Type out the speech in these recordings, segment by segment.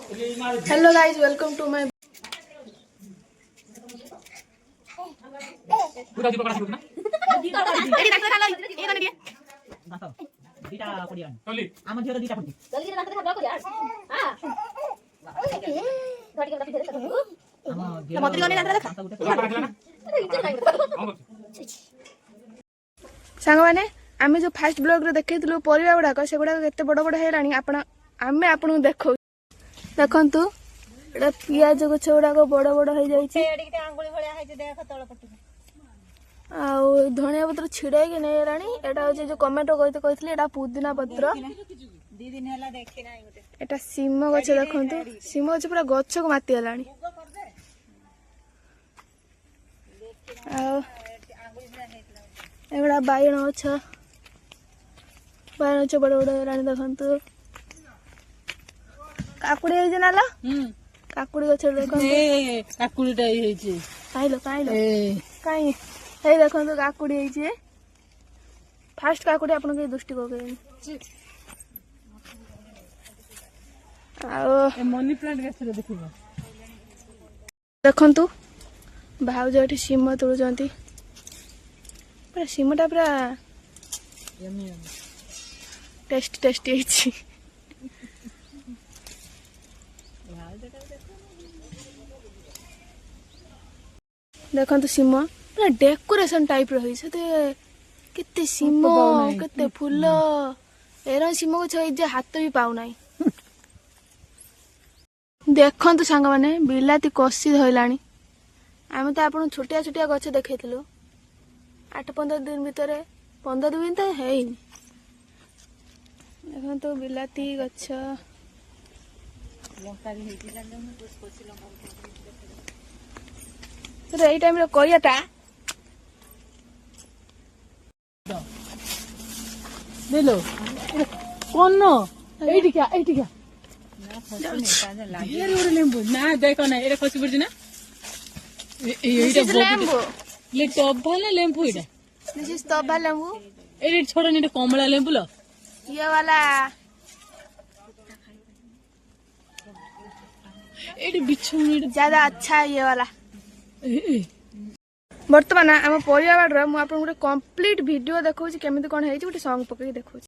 Hello guys, welcome to my सांग मैंने आम जो फास्ट ब्लॉग देखु परिवा गुड़ाक से गुड़ाक केते बड़ बड़ है आम आपन देखो देखु एटा पियाज गछ गुड़ाक बड़ बड़ हो धनिया पत्र छिड़ाई कि नहीं एटा जो कमेंट कहते एटा पुदीना पत्र एटा सीम गछ देखु सीम गछ पूरा गछ को माती गलानी एगुड़ा बैगण गछ बड़ बड़ है देखु काकुड़ी है ना काकुड़ी गछ कहीं देखो काकुड़ी है फास्ट काकुड़ी आप दृष्टि मनी प्लांट देखु भाउज ये सीम तोड़ुंट पूरा सीमटा पूरा टेस्टी टेस्टी है देखो सीम पूरा डेकोरेशन टाइप रही केते सीम केते फूल एरा सीम को हाथ भी पाऊना देखु सांग मैंने बिलाती कषि धरलानी आम तो आप छोटिया छोटिया गछ देखु 8-15 दिन भितर 15 दिन तो है देखो तो बिलाती गछ यही टाइम करियाटा देलो कौन एठी क्या ये रोड लेंबू ना देखो ना एटा खसी पड़छ ना लेम्बू ले टॉप वाला लेंबू एटा दिस इज टॉप वाला लेम्बू एटा छोड़ ने कमला लेंबू लो ये वाला एटा बिछुनी ज्यादा अच्छा है ये वाला बर्तमान आम परिवार मुझे गोटे कंप्लीट वीडियो देखा केमी कौन है गोटे सॉन्ग पकई देखा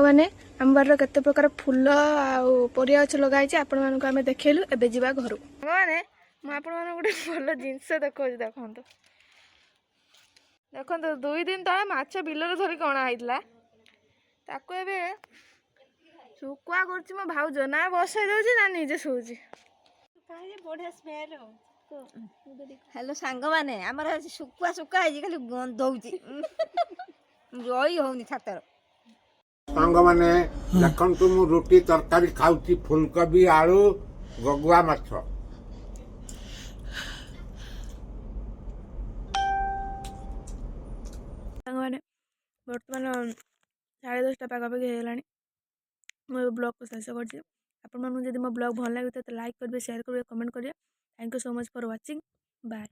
ସାଙ୍ଗମାନେ ଆମ ବାଡ଼ିର କେତେ ପ୍ରକାର ଫୁଲ ଆଉ ପରିବା ଗଛ ଲଗା ହେଇଛି ଆପଣମାନଙ୍କୁ ଆମେ ଦେଖେଇଲୁ। ଏବେ ଯିବା ଘରକୁ। ସାଙ୍ଗମାନେ ମୁଁ ଆପଣମାନଙ୍କୁ ଗୋଟେ ଭଲ ଜିନିଷ ଦେଖାଉଛି ଦେଖନ୍ତୁ। ଦେଖନ୍ତୁ 2 ଦିନ ତଳେ ମାଛ ବିଲରୁ ଧରିକି ଅଣା ହେଇଥିଲା। ତାକୁ ଏବେ ଶୁଖୁଆ କରୁଛି ମୋ ଭାଉଜ। ନା ବସେଇ ଦଉଛି ନା ନିଜେ ଶୋଉଛି। ବଢିଆ ସ୍ମେଲ। ହ୍ୟାଲୋ ସାଙ୍ଗମାନେ, ଆମର ଶୁଖୁଆ ହେଇଛି ଖାଲି ଗନ୍ଧଉଛି। ରହି ହଉନି ଛାତର। ସାଙ୍ଗମାନେ ଦେଖନ୍ତୁ ମୁଁ ରୁଟି ତରକାରୀ ଖାଉଛି ଫୁଲକୋବି ଆଳୁ ଗଗୁଆ ମାଛ। ସାଙ୍ଗମାନେ ବର୍ତ୍ତମାନ 10:30 ପାଖାପାଖି ହେଇଗଲାଣି। ମୁଁ ଏବେ ବ୍ଲଗ୍କୁ ଶେଷ କରିଛି। ଆପଣମାନଙ୍କୁ ଯଦି ମୋ ବ୍ଲଗ୍ ଭଲ ଲାଗେ ତ ଲାଇକ୍ କରିବେ, ସେୟାର କରିବେ, କମେଣ୍ଟ କରିବେ। Thank you so much for watching. Bye.